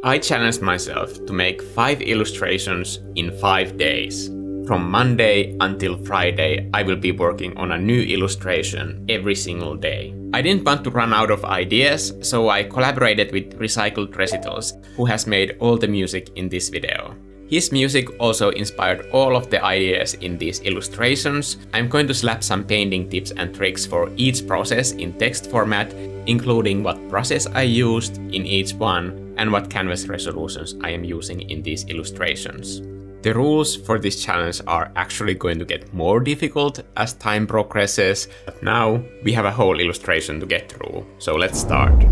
I challenged myself to make 5 illustrations in 5 days. From Monday until Friday, I will be working on a new illustration every single day. I didn't want to run out of ideas, so I collaborated with Recitals, who has made all the music in this video. His music also inspired all of the ideas in these illustrations. I'm going to slap some painting tips and tricks for each process in text format, including what process I used in each one and what canvas resolutions I am using in these illustrations. The rules for this challenge are actually going to get more difficult as time progresses, but now we have a whole illustration to get through, so let's start.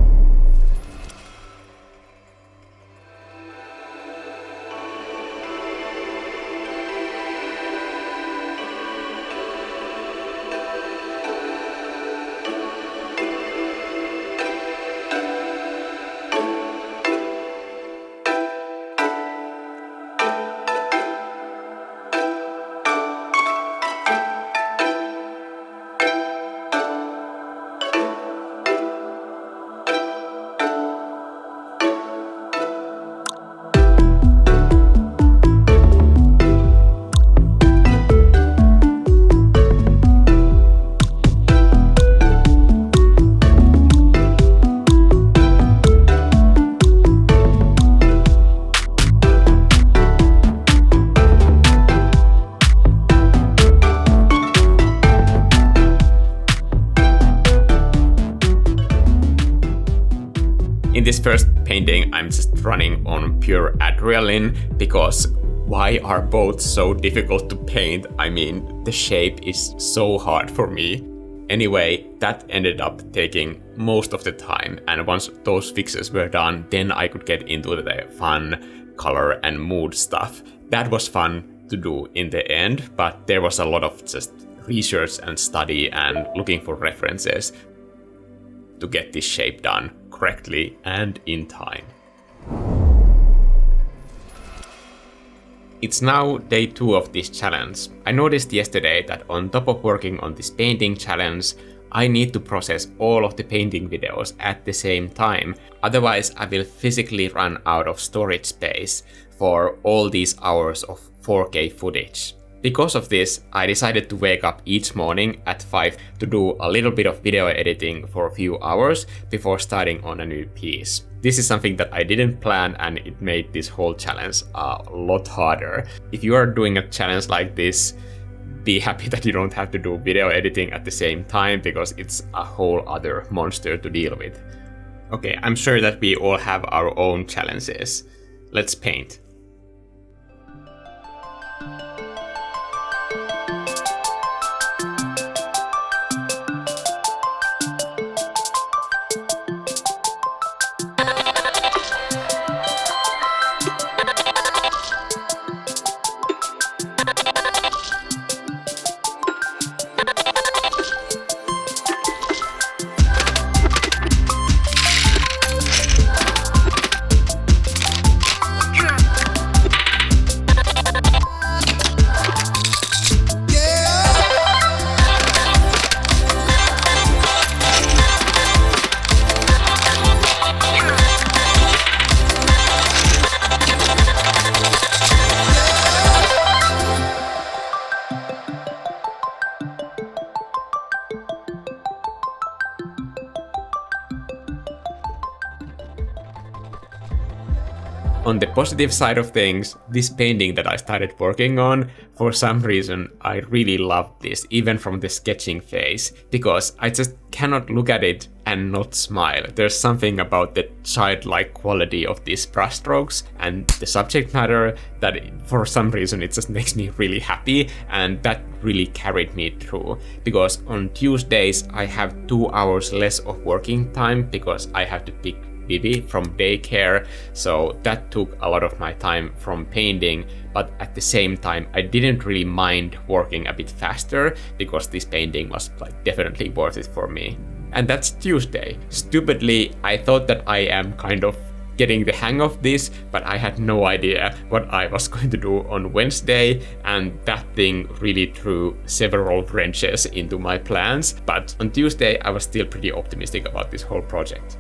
In this first painting, I'm just running on pure adrenaline because why are both so difficult to paint? I mean, the shape is so hard for me. Anyway, that ended up taking most of the time, and once those fixes were done, then I could get into the fun, color and mood stuff. That was fun to do in the end, but there was a lot of just research and study and looking for references to get this shape done correctly and in time. It's now day 2 of this challenge. I noticed yesterday that on top of working on this painting challenge, I need to process all of the painting videos at the same time, otherwise I will physically run out of storage space for all these hours of 4K footage. Because of this, I decided to wake up each morning at 5 to do a little bit of video editing for a few hours before starting on a new piece. This is something that I didn't plan, and it made this whole challenge a lot harder. If you are doing a challenge like this, be happy that you don't have to do video editing at the same time, because it's a whole other monster to deal with. Okay, I'm sure that we all have our own challenges. Let's paint. On the positive side of things, this painting that I started working on, for some reason I really love this, even from the sketching phase, because I just cannot look at it and not smile. There's something about the childlike quality of these brushstrokes and the subject matter that for some reason it just makes me really happy, and that really carried me through. Because on Tuesdays I have 2 hours less of working time because I have to pick Bibi from daycare, so that took a lot of my time from painting, but at the same time I didn't really mind working a bit faster because this painting was definitely worth it for me. And that's Tuesday. Stupidly, I thought that I am kind of getting the hang of this, but I had no idea what I was going to do on Wednesday, and that thing really threw several wrenches into my plans. But on Tuesday I was still pretty optimistic about this whole project.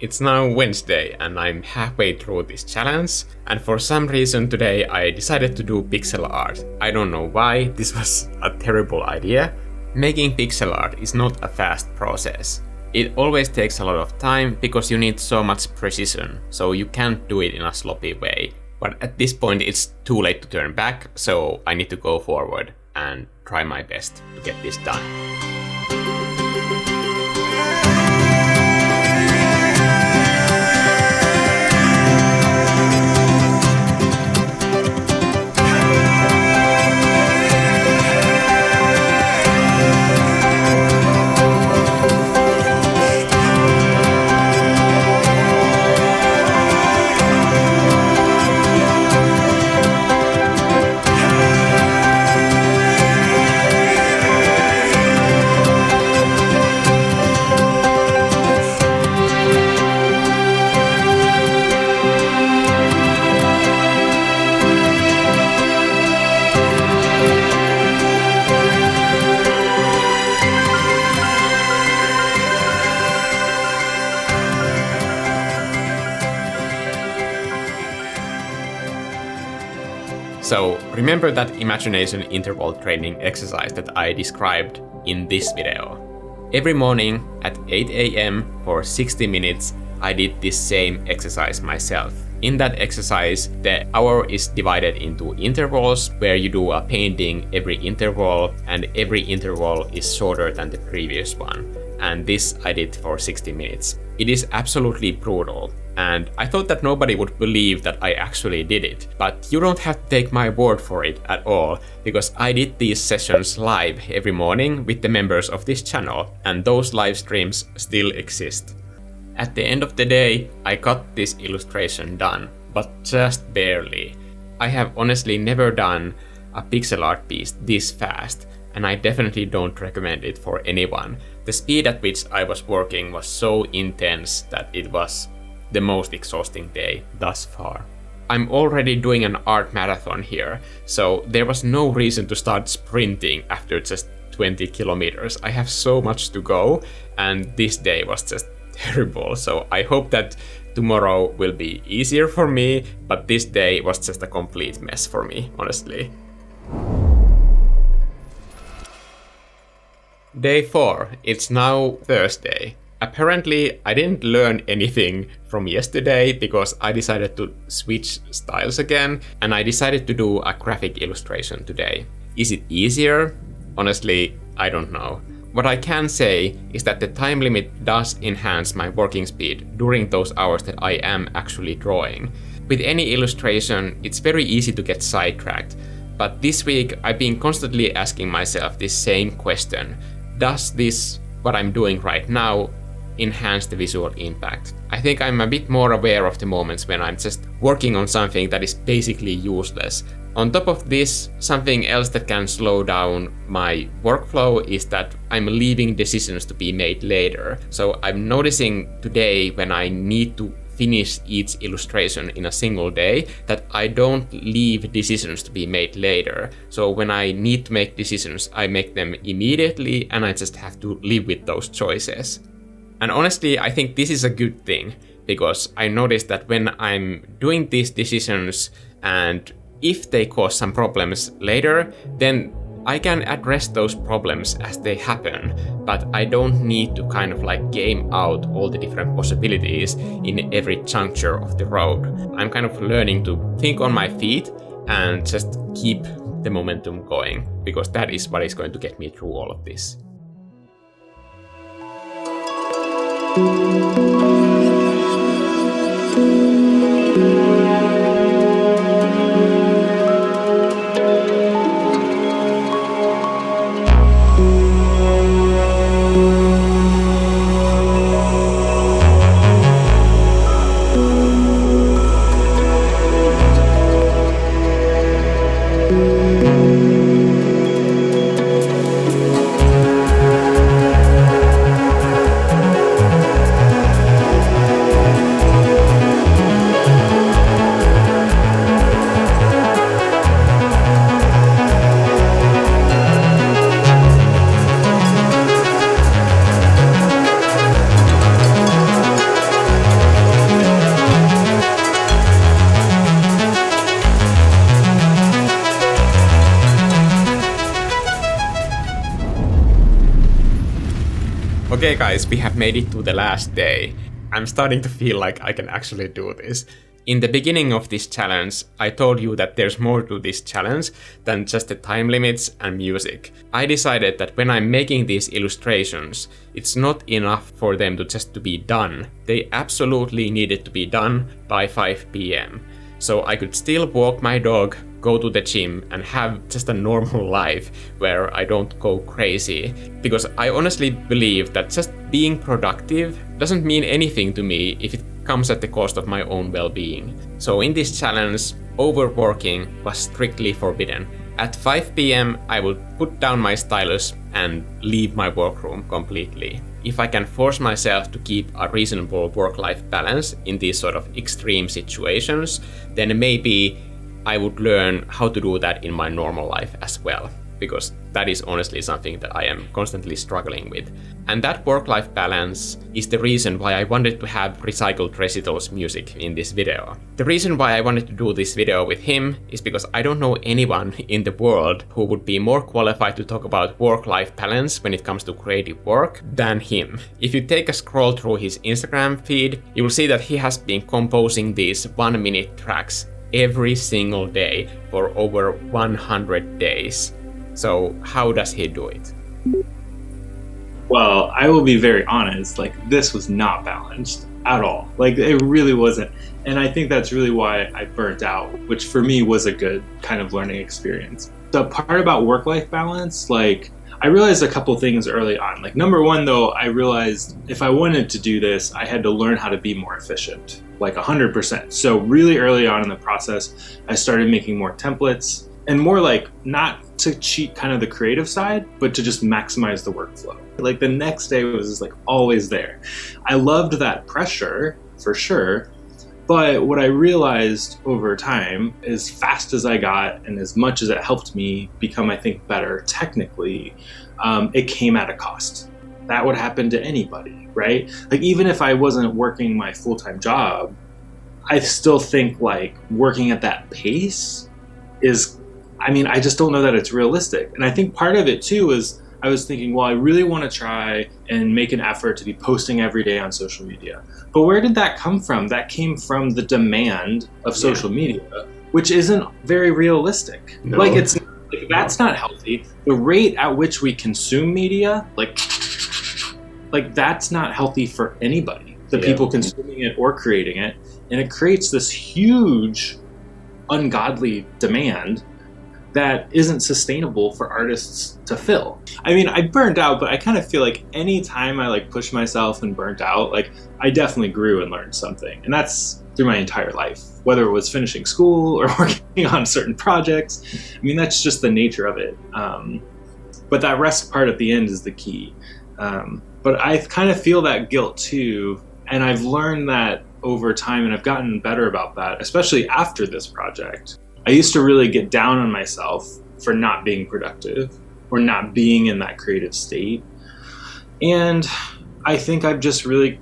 It's now Wednesday and I'm halfway through this challenge, and for some reason today I decided to do pixel art. I don't know why, this was a terrible idea. Making pixel art is not a fast process. It always takes a lot of time because you need so much precision, so you can't do it in a sloppy way. But at this point it's too late to turn back, so I need to go forward and try my best to get this done. So remember that imagination interval training exercise that I described in this video. Every morning at 8 AM for 60 minutes, I did this same exercise myself. In that exercise, the hour is divided into intervals where you do a painting every interval, and every interval is shorter than the previous one. And this I did for 60 minutes. It is absolutely brutal. And I thought that nobody would believe that I actually did it. But you don't have to take my word for it at all, because I did these sessions live every morning with the members of this channel, and those live streams still exist. At the end of the day, I got this illustration done, but just barely. I have honestly never done a pixel art piece this fast, and I definitely don't recommend it for anyone. The speed at which I was working was so intense that it was the most exhausting day thus far. I'm already doing an art marathon here, so there was no reason to start sprinting after just 20 kilometers. I have so much to go, and this day was just terrible, so I hope that tomorrow will be easier for me, but this day was just a complete mess for me, honestly. Day 4. It's now Thursday. Apparently, I didn't learn anything from yesterday because I decided to switch styles again, and I decided to do a graphic illustration today. Is it easier? Honestly, I don't know. What I can say is that the time limit does enhance my working speed during those hours that I am actually drawing. With any illustration, it's very easy to get sidetracked, but this week I've been constantly asking myself this same question. Does this, what I'm doing right now, enhance the visual impact? I think I'm a bit more aware of the moments when I'm just working on something that is basically useless. On top of this, something else that can slow down my workflow is that I'm leaving decisions to be made later. So I'm noticing today when I need to finish each illustration in a single day that I don't leave decisions to be made later. So when I need to make decisions, I make them immediately and I just have to live with those choices. And honestly, I think this is a good thing, because I noticed that when I'm doing these decisions and if they cause some problems later, then I can address those problems as they happen, but I don't need to kind of like game out all the different possibilities in every juncture of the road. I'm kind of learning to think on my feet and just keep the momentum going, because that is what is going to get me through all of this. Okay guys, we have made it to the last day. I'm starting to feel like I can actually do this. In the beginning of this challenge, I told you that there's more to this challenge than just the time limits and music. I decided that when I'm making these illustrations, it's not enough for them to be done. They absolutely needed to be done by 5 p.m. So I could still walk my dog, go to the gym, and have just a normal life where I don't go crazy. Because I honestly believe that just being productive doesn't mean anything to me if it comes at the cost of my own well-being. So in this challenge, overworking was strictly forbidden. At 5 p.m. I would put down my stylus and leave my workroom completely. If I can force myself to keep a reasonable work-life balance in these sort of extreme situations, then maybe I would learn how to do that in my normal life as well, because that is honestly something that I am constantly struggling with. And that work-life balance is the reason why I wanted to have recycled Recitals music in this video. The reason why I wanted to do this video with him is because I don't know anyone in the world who would be more qualified to talk about work-life balance when it comes to creative work than him. If you take a scroll through his Instagram feed, you will see that he has been composing these 1-minute tracks every single day for over 100 days. So how does he do it? Well, I will be very honest, like this was not balanced at all. Like it really wasn't. And I think that's really why I burnt out, which for me was a good kind of learning experience. The part about work-life balance, like I realized a couple things early on. Like number one though, I realized if I wanted to do this, I had to learn how to be more efficient, like 100%. So really early on in the process, I started making more templates and more like not to cheat kind of the creative side, but to just maximize the workflow. Like the next day was just like always there. I loved that pressure for sure. But what I realized over time, as fast as I got and as much as it helped me become, I think, better technically, it came at a cost. That would happen to anybody, right? Like even if I wasn't working my full-time job, I still think like working at that pace is, I just don't know that it's realistic. And I think part of it too is I was thinking, well, I really want to try and make an effort to be posting every day on social media. But where did that come from? That came from the demand of social media, which isn't very realistic. No. Like that's not healthy. The rate at which we consume media, like that's not healthy for anybody. The people consuming it or creating it. And it creates this huge ungodly demand that isn't sustainable for artists to fill. I burned out, but I kind of feel like any time I like push myself and burnt out, like I definitely grew and learned something. And that's through my entire life, whether it was finishing school or working on certain projects. That's just the nature of it. But that rest part at the end is the key. But I kind of feel that guilt too. And I've learned that over time, and I've gotten better about that, especially after this project. I used to really get down on myself for not being productive or not being in that creative state. And I think I've just really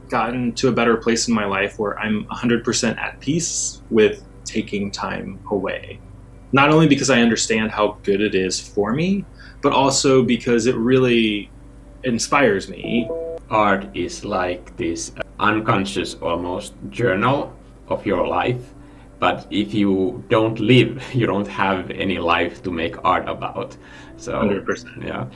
gotten to a better place in my life where I'm 100% at peace with taking time away. Not only because I understand how good it is for me, but also because it really inspires me. Art is like this unconscious almost journal of your life. But if you don't live, you don't have any life to make art about. So 100%. Yeah.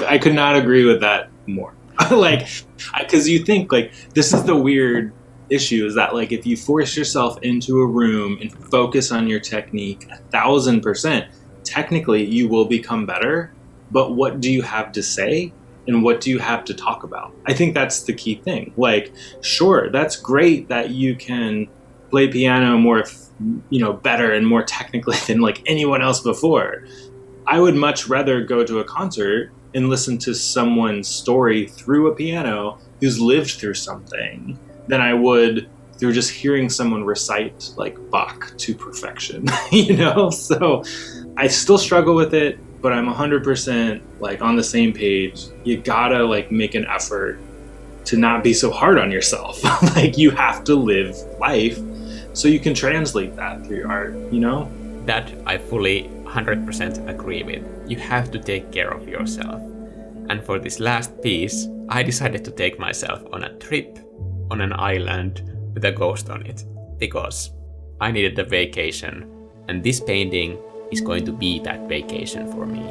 I could not agree with that more. Because you think like this is the weird issue is that like if you force yourself into a room and focus on your technique 1,000%, technically you will become better. But what do you have to say? And what do you have to talk about? I think that's the key thing. Like, sure, that's great that you can play piano more, better and more technically than like anyone else before. I would much rather go to a concert and listen to someone's story through a piano who's lived through something than I would through just hearing someone recite like Bach to perfection, So I still struggle with it, but I'm 100% like on the same page. You gotta like make an effort to not be so hard on yourself. Like you have to live life so you can translate that through your art, That I fully 100% agree with. You have to take care of yourself. And for this last piece, I decided to take myself on a trip on an island with a ghost on it, because I needed a vacation, and this painting is going to be that vacation for me.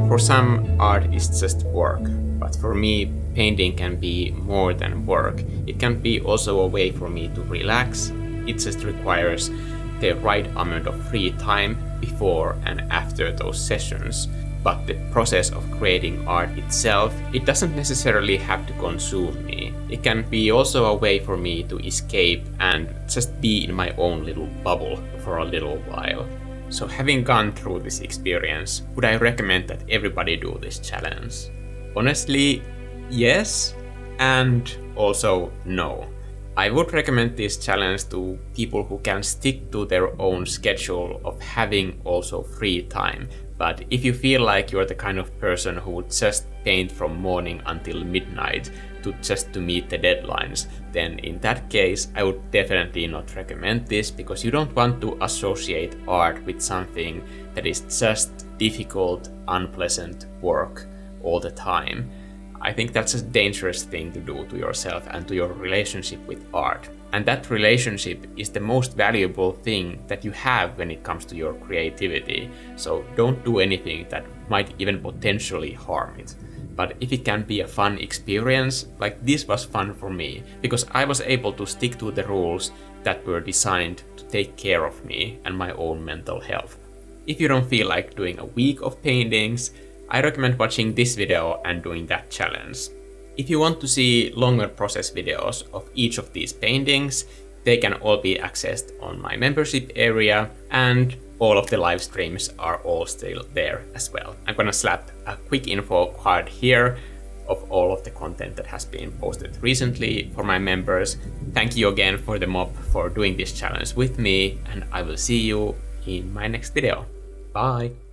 For some, art is just work, but for me, painting can be more than work. It can be also a way for me to relax. It just requires the right amount of free time before and after those sessions. But the process of creating art itself, it doesn't necessarily have to consume me. It can be also a way for me to escape and just be in my own little bubble for a little while. So having gone through this experience, would I recommend that everybody do this challenge? Honestly, yes, and also no. I would recommend this challenge to people who can stick to their own schedule of having also free time. But if you feel like you're the kind of person who would just paint from morning until midnight to meet the deadlines, then in that case I would definitely not recommend this, because you don't want to associate art with something that is just difficult, unpleasant work all the time. I think that's a dangerous thing to do to yourself and to your relationship with art. And that relationship is the most valuable thing that you have when it comes to your creativity. So don't do anything that might even potentially harm it. But if it can be a fun experience, like this was fun for me, because I was able to stick to the rules that were designed to take care of me and my own mental health. If you don't feel like doing a week of paintings, I recommend watching this video and doing that challenge. If you want to see longer process videos of each of these paintings, they can all be accessed on my membership area, and all of the live streams are all still there as well. I'm gonna slap a quick info card here of all of the content that has been posted recently for my members. Thank you again for the mob for doing this challenge with me, and I will see you in my next video. Bye!